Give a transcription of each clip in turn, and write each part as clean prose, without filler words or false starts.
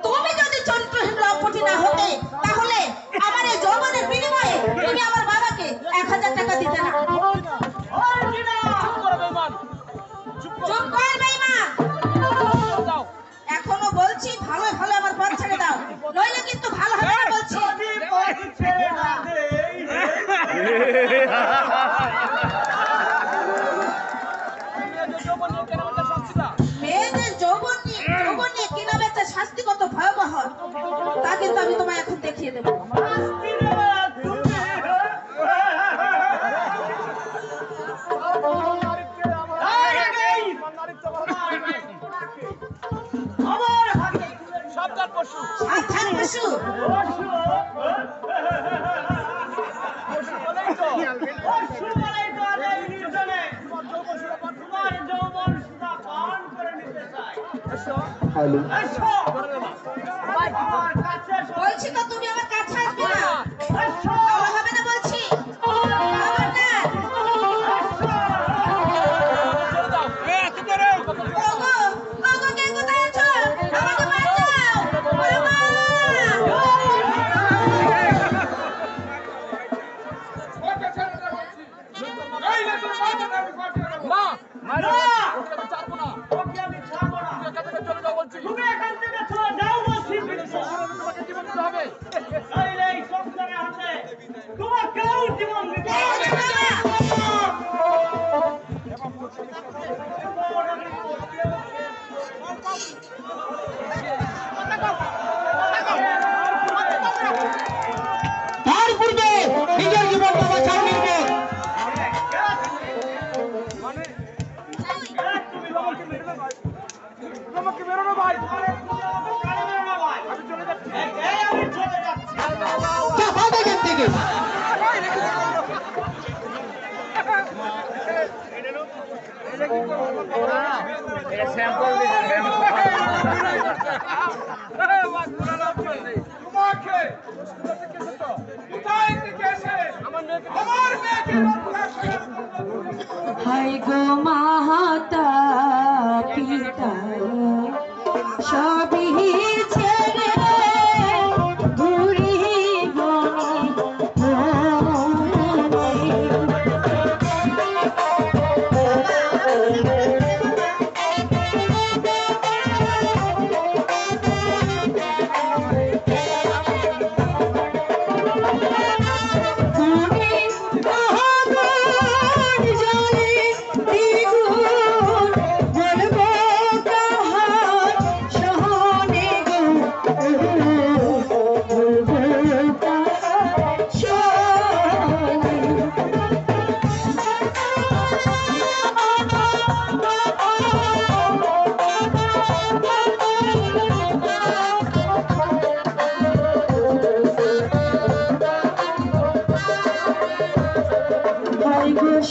তুমি যদি চরিত্রহীন লম্পটি না হতে তাহলে আমার এই যৌবনের বিনিময়ে তুমি আমার বাবাকে 1000 টাকা দিতে না। চুপ কর বেঈমান, এখনো বলছি ভালো ভালো আমার পথ ছেড়ে দাও, নইলে কিন্তু ভালো হবে না বলছি। মেয়েদের যৌবন নিয়ে কেনা বেচা শাস্তি কত ভয়াবহ তা কিন্তু ক্ষমতা আমি তোমায় এখন দেখিয়ে দেবো। সাবধান পশু। বলছি তো তুমি আমার কাছে আসবে না, হবে না বলছি। হাই গো মাতা পিতা সবই ছেড়ে ঘুরি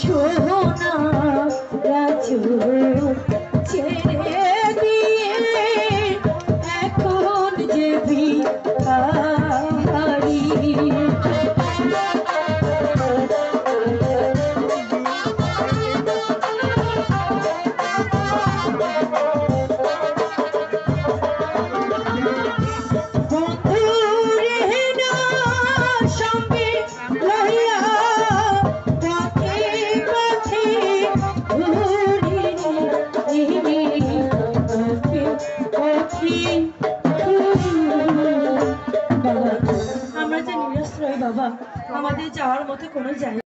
সোনা রাজু ছেড়ে দিয়ে এখন যে ভিখারি আমরা যে নিরাশ্রয় বাবা, আমাদের যাওয়ার মতো কোনো জায়গা